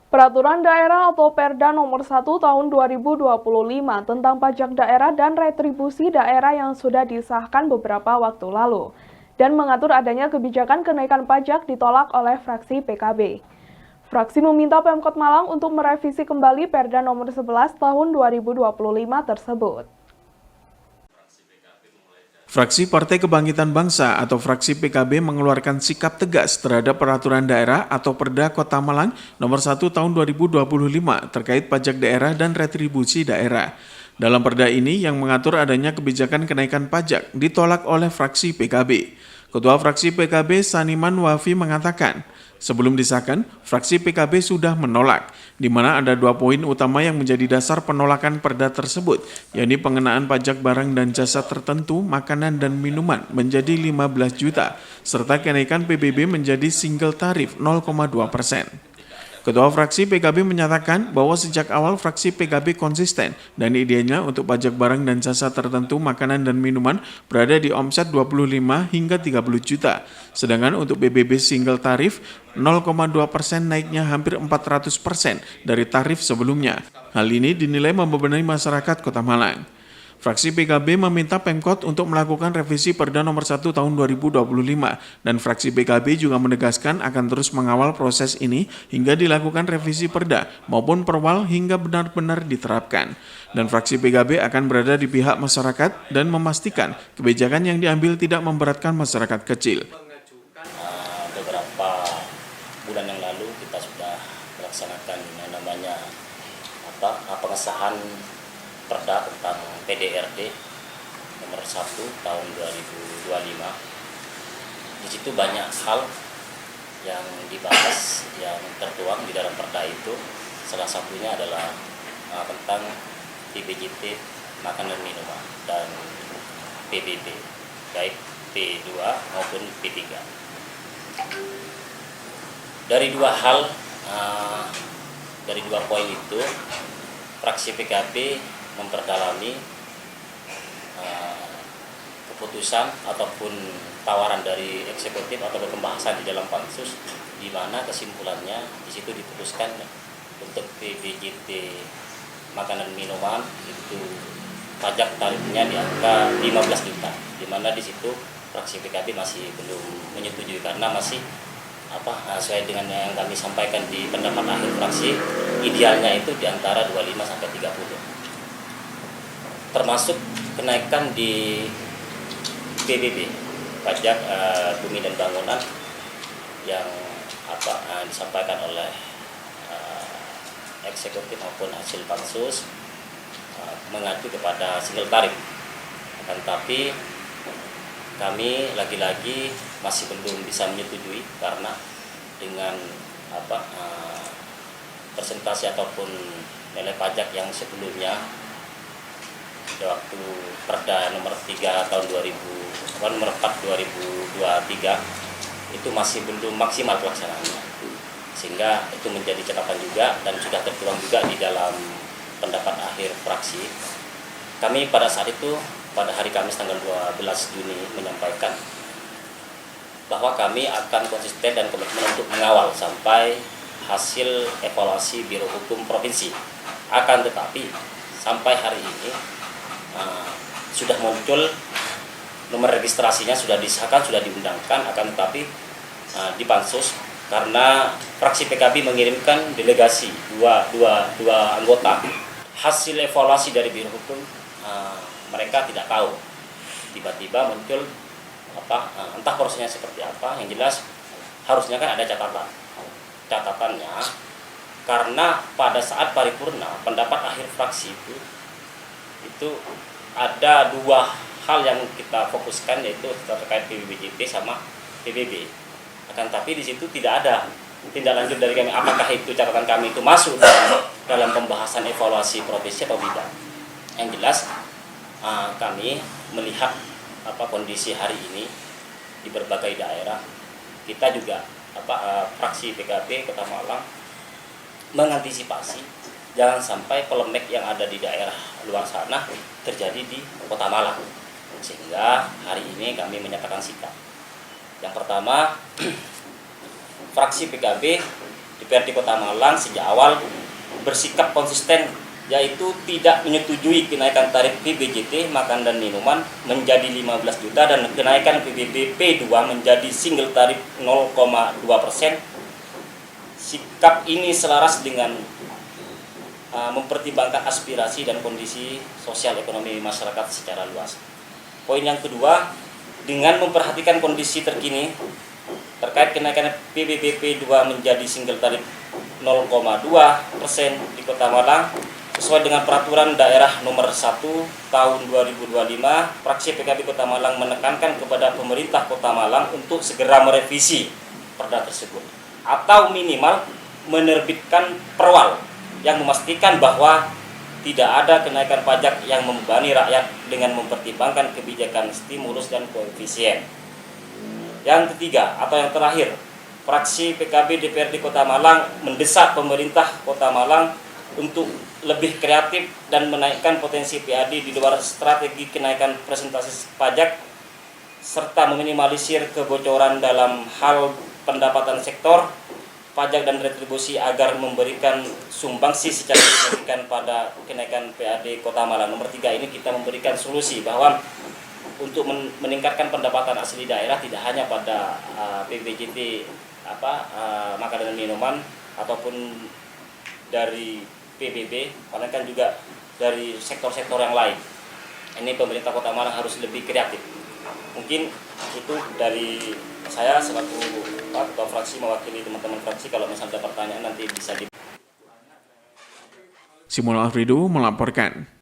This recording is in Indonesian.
Peraturan Daerah atau Perda Nomor 1 Tahun 2025 tentang pajak daerah dan retribusi daerah yang sudah disahkan beberapa waktu lalu dan mengatur adanya kebijakan kenaikan pajak ditolak oleh fraksi PKB. Fraksi meminta Pemkot Malang untuk merevisi kembali Perda Nomor 11 Tahun 2025 tersebut. Fraksi Partai Kebangkitan Bangsa atau fraksi PKB mengeluarkan sikap tegas terhadap peraturan daerah atau Perda Kota Malang nomor 1 tahun 2025 terkait pajak daerah dan retribusi daerah. Dalam perda ini yang mengatur adanya kebijakan kenaikan pajak ditolak oleh fraksi PKB. Ketua fraksi PKB Saniman Wafi mengatakan, sebelum disahkan, fraksi PKB sudah menolak, di mana ada 2 poin utama yang menjadi dasar penolakan perda tersebut, yakni pengenaan pajak barang dan jasa tertentu, makanan dan minuman menjadi 15 juta, serta kenaikan PBB menjadi single tarif 0,2%. Ketua fraksi PKB menyatakan bahwa sejak awal fraksi PKB konsisten dan idenya untuk pajak barang dan jasa tertentu makanan dan minuman berada di omset 25 hingga 30 juta. Sedangkan untuk PBB single tarif 0,2% naiknya hampir 400% dari tarif sebelumnya. Hal ini dinilai membebani masyarakat Kota Malang. Fraksi PKB meminta Pemkot untuk melakukan revisi Perda Nomor 1 Tahun 2025 dan fraksi PKB juga menegaskan akan terus mengawal proses ini hingga dilakukan revisi Perda maupun perwal hingga benar-benar diterapkan. Dan fraksi PKB akan berada di pihak masyarakat dan memastikan kebijakan yang diambil tidak memberatkan masyarakat kecil. Beberapa bulan yang lalu kita sudah melaksanakan yang namanya pengesahan Perda tentang PDRD nomor 1 tahun 2025. Di situ banyak hal yang dibahas, yang tertuang di dalam perda itu. Salah satunya adalah tentang PBJT makanan minuman dan PBB, baik P2 maupun P3. Dari dua hal, dari 2 poin itu, fraksi PKB memperdalami keputusan ataupun tawaran dari eksekutif atau pembahasan di dalam pansus, di mana kesimpulannya di situ diputuskan untuk PBJT makanan minuman itu pajak tarifnya di angka 15 juta, di mana di situ fraksi PKB masih belum menyetujui karena masih sesuai dengan yang kami sampaikan di pendapat akhir fraksi, idealnya itu di antara 25 sampai 30. Termasuk kenaikan di PBB, pajak bumi dan bangunan yang disampaikan oleh eksekutif maupun hasil pansus mengacu kepada single tarif. Akan tapi kami lagi-lagi masih belum bisa menyetujui karena dengan persentase ataupun nilai pajak yang sebelumnya waktu Perda nomor 3 tahun 2023 itu masih belum maksimal pelaksanaannya, sehingga itu menjadi catatan juga dan sudah tertuang juga di dalam pendapat akhir fraksi. Kami pada saat itu, pada hari Kamis tanggal 12 Juni menyampaikan bahwa kami akan konsisten dan komitmen untuk mengawal sampai hasil evaluasi Biro Hukum Provinsi. Akan tetapi sampai hari ini sudah muncul nomor registrasinya, sudah disahkan, sudah diundangkan, akan tetapi di pansus karena fraksi PKB mengirimkan delegasi dua anggota. Hasil evaluasi dari Biro Hukum mereka tidak tahu, tiba-tiba muncul entah prosesnya seperti apa. Yang jelas harusnya kan ada catatannya, karena pada saat paripurna pendapat akhir fraksi itu ada 2 hal yang kita fokuskan, yaitu terkait PBJT sama PBB. Akan tapi di situ tidak ada tindak lanjut dari kami, apakah itu catatan kami itu masuk dalam pembahasan evaluasi provinsi atau tidak. Yang jelas kami melihat kondisi hari ini di berbagai daerah, kita juga fraksi PKB Kota Malang mengantisipasi jangan sampai polemik yang ada di daerah luar sana terjadi di Kota Malang, sehingga hari ini kami menyatakan sikap. Yang pertama, fraksi PKB DPRD Kota Malang sejak awal bersikap konsisten, yaitu tidak menyetujui kenaikan tarif PBJT makan dan minuman menjadi 15 juta dan kenaikan PBB P2 menjadi single tarif 0,2%. Sikap ini selaras dengan mempertimbangkan aspirasi dan kondisi sosial ekonomi masyarakat secara luas. Poin yang kedua, dengan memperhatikan kondisi terkini terkait kenaikan PBB P2 menjadi single tarif 0,2% di Kota Malang sesuai dengan peraturan daerah nomor 1 tahun 2025, fraksi PKB Kota Malang menekankan kepada pemerintah Kota Malang untuk segera merevisi perda tersebut atau minimal menerbitkan perwal yang memastikan bahwa tidak ada kenaikan pajak yang membebani rakyat dengan mempertimbangkan kebijakan stimulus dan koefisien. Yang ketiga atau yang terakhir, fraksi PKB DPRD Kota Malang mendesak pemerintah Kota Malang untuk lebih kreatif dan menaikkan potensi PAD di luar strategi kenaikan presentasi pajak serta meminimalisir kebocoran dalam hal pendapatan sektor pajak dan retribusi agar memberikan sumbangsi secara signifikan pada kenaikan PAD Kota Malang. Nomor 3 ini kita memberikan solusi bahwa untuk meningkatkan pendapatan asli daerah tidak hanya pada PBJT makanan dan minuman ataupun dari PBB, melainkan juga dari sektor-sektor yang lain. Ini pemerintah Kota Malang harus lebih kreatif. Mungkin itu dari saya selaku Ketua Fraksi mewakili teman-teman fraksi. Kalau misalnya ada pertanyaan nanti bisa di. Simon Alfredo melaporkan.